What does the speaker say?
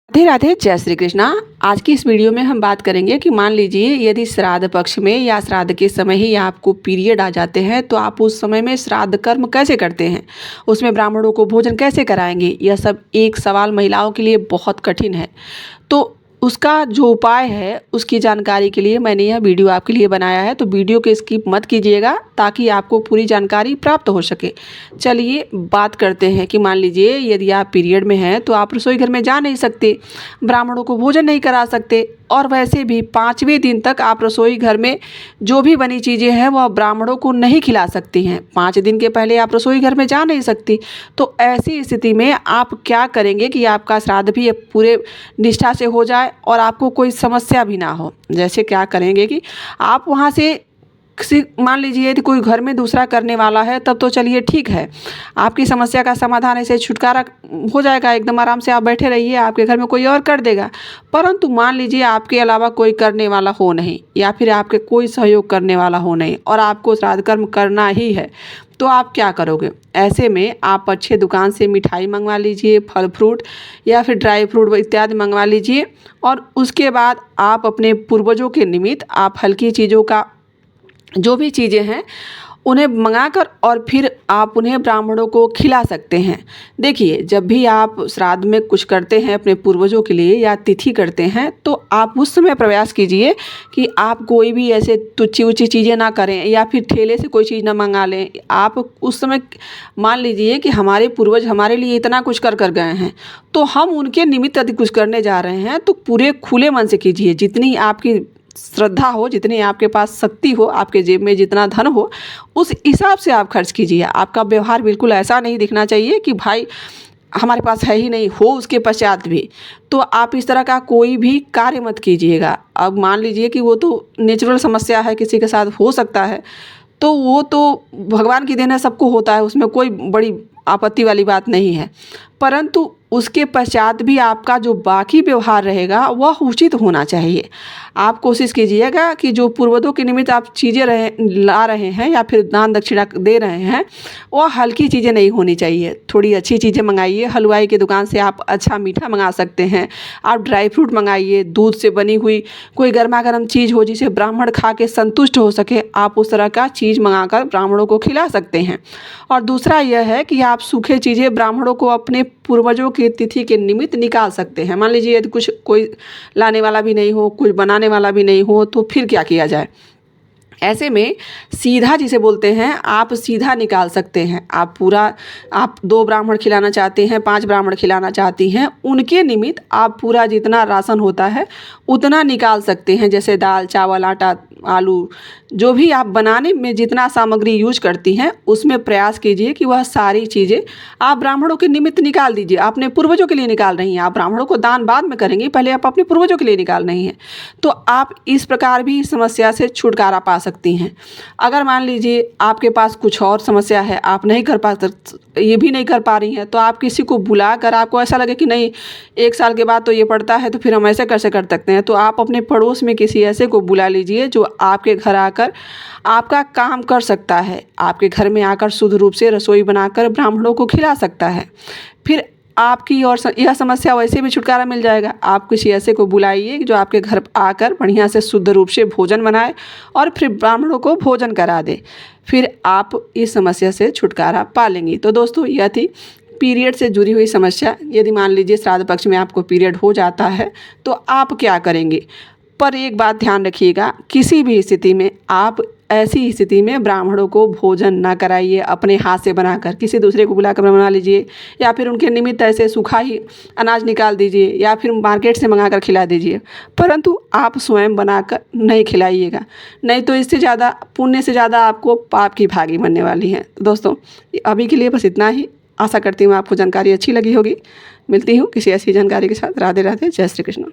राधे राधे, जय श्री कृष्णा। आज की इस वीडियो में हम बात करेंगे कि मान लीजिए यदि श्राद्ध पक्ष में या श्राद्ध के समय ही आपको पीरियड आ जाते हैं तो आप उस समय में श्राद्ध कर्म कैसे करते हैं, उसमें ब्राह्मणों को भोजन कैसे कराएंगे। यह सब एक सवाल महिलाओं के लिए बहुत कठिन है। तो उसका जो उपाय है उसकी जानकारी के लिए मैंने यह वीडियो आपके लिए बनाया है। तो वीडियो को स्किप मत कीजिएगा ताकि आपको पूरी जानकारी प्राप्त हो सके। चलिए बात करते हैं कि मान लीजिए यदि आप पीरियड में हैं तो आप रसोई घर में जा नहीं सकते, ब्राह्मणों को भोजन नहीं करा सकते, और वैसे भी 5वें दिन तक आप रसोई घर में जो भी बनी चीज़ें हैं वह ब्राह्मणों को नहीं खिला सकती हैं। 5 दिन के पहले आप रसोई घर में जा नहीं सकती। तो ऐसी स्थिति में आप क्या करेंगे कि आपका श्राद्ध भी पूरे निष्ठा से हो जाए और आपको कोई समस्या भी ना हो। जैसे क्या करेंगे कि आप वहाँ से किसी, मान लीजिए यदि कोई घर में दूसरा करने वाला है तब तो चलिए ठीक है, आपकी समस्या का समाधान ऐसे छुटकारा हो जाएगा, एकदम आराम से आप बैठे रहिए, आपके घर में कोई और कर देगा। परंतु मान लीजिए आपके अलावा कोई करने वाला हो नहीं, या फिर आपके कोई सहयोग करने वाला हो नहीं और आपको श्राद्ध कर्म करना ही है, तो आप क्या करोगे। ऐसे में आप अच्छे दुकान से मिठाई मंगवा लीजिए, फल फ्रूट या फिर ड्राई फ्रूट इत्यादि मंगवा लीजिए, और उसके बाद आप अपने पूर्वजों के निमित्त आप हल्की चीज़ों का जो भी चीज़ें हैं उन्हें मंगाकर और फिर आप उन्हें ब्राह्मणों को खिला सकते हैं। देखिए, जब भी आप श्राद्ध में कुछ करते हैं अपने पूर्वजों के लिए या तिथि करते हैं तो आप उस समय प्रयास कीजिए कि आप कोई भी ऐसे तुच्छी उच्ची चीज़ें ना करें या फिर ठेले से कोई चीज़ ना मंगा लें। आप उस समय मान लीजिए कि हमारे पूर्वज हमारे लिए इतना कुछ कर कर गए हैं तो हम उनके निमित्त यदि कुछ करने जा रहे हैं तो पूरे खुले मन से कीजिए। जितनी आपकी श्रद्धा हो, जितनी आपके पास शक्ति हो, आपके जेब में जितना धन हो, उस हिसाब से आप खर्च कीजिए। आपका व्यवहार बिल्कुल ऐसा नहीं दिखना चाहिए कि भाई हमारे पास है ही नहीं, हो उसके पश्चात भी। तो आप इस तरह का कोई भी कार्य मत कीजिएगा। अब मान लीजिए कि वो तो नेचुरल समस्या है, किसी के साथ हो सकता है, तो वो तो भगवान की देन है, सबको होता है, उसमें कोई बड़ी आपत्ति वाली बात नहीं है। परंतु उसके पश्चात भी आपका जो बाकी व्यवहार रहेगा वह उचित होना चाहिए। आप कोशिश कीजिएगा कि जो पूर्वजों के निमित्त आप चीज़ें ला रहे हैं या फिर दान दक्षिणा दे रहे हैं वह हल्की चीज़ें नहीं होनी चाहिए। थोड़ी अच्छी चीज़ें मंगाइए। हलवाई की दुकान से आप अच्छा मीठा मंगा सकते हैं, आप ड्राई फ्रूट मंगाइए, दूध से बनी हुई कोई गर्मा गर्म चीज़ हो जिसे ब्राह्मण खा के संतुष्ट हो सके, आप उस तरह का चीज़ मंगाकर ब्राह्मणों को खिला सकते हैं। और दूसरा यह है कि आप सूखे चीज़ें ब्राह्मणों को अपने पूर्वजों की तिथि के निमित्त निकाल सकते हैं। मान लीजिए यदि कुछ कोई लाने वाला भी नहीं हो, कुछ बनाने वाला भी नहीं हो, तो फिर क्या किया जाए। ऐसे में सीधा जिसे बोलते हैं आप सीधा निकाल सकते हैं। आप 2 ब्राह्मण खिलाना चाहते हैं, 5 ब्राह्मण खिलाना चाहती हैं, उनके निमित्त आप पूरा जितना राशन होता है उतना निकाल सकते हैं। जैसे दाल चावल आटा आलू जो भी आप बनाने में जितना सामग्री यूज करती हैं उसमें प्रयास कीजिए कि वह सारी चीज़ें आप ब्राह्मणों के निमित्त निकाल दीजिए। अपने पूर्वजों के लिए निकाल रही हैं, आप ब्राह्मणों को दान बाद में करेंगे, पहले आप अपने पूर्वजों के लिए निकाल रही हैं। तो आप इस प्रकार भी इस समस्या से छुटकारा पा सकती हैं। अगर मान लीजिए आपके पास कुछ और समस्या है, आप नहीं कर पा ये भी नहीं कर पा रही हैं, तो आप किसी को बुला कर, आपको ऐसा लगे कि नहीं 1 साल के बाद तो ये पड़ता है तो फिर हम ऐसे कैसे कर सकते हैं, तो आप अपने पड़ोस में किसी ऐसे को बुला लीजिए जो आपके घर आकर आपका काम कर सकता है, आपके घर में आकर शुद्ध रूप से रसोई बनाकर ब्राह्मणों को खिला सकता है। फिर आपकी और यह समस्या वैसे भी छुटकारा मिल जाएगा। आप किसी ऐसे को बुलाइए जो आपके घर आकर बढ़िया से शुद्ध रूप से भोजन बनाए और फिर ब्राह्मणों को भोजन करा दे। फिर आप इस समस्या से छुटकारा पा लेंगी। तो दोस्तों, यह थी पीरियड से जुड़ी हुई समस्या। यदि मान लीजिए श्राद्ध पक्ष में आपको पीरियड हो जाता है तो आप क्या करेंगे। पर एक बात ध्यान रखिएगा, किसी भी स्थिति में आप ऐसी स्थिति में ब्राह्मणों को भोजन ना कराइए। अपने हाथ से बनाकर किसी दूसरे को बुलाकर बना लीजिए, या फिर उनके निमित्त ऐसे सूखा ही अनाज निकाल दीजिए, या फिर मार्केट से मंगाकर खिला दीजिए। परंतु आप स्वयं बनाकर नहीं खिलाइएगा, नहीं तो इससे ज़्यादा पुण्य से ज़्यादा आपको पाप की भागी बनने वाली हैं। तो दोस्तों, अभी के लिए बस इतना ही। आशा करती हूँ आपको जानकारी अच्छी लगी होगी। मिलती हूँ किसी ऐसी जानकारी के साथ। राधे राधे, जय श्री कृष्ण।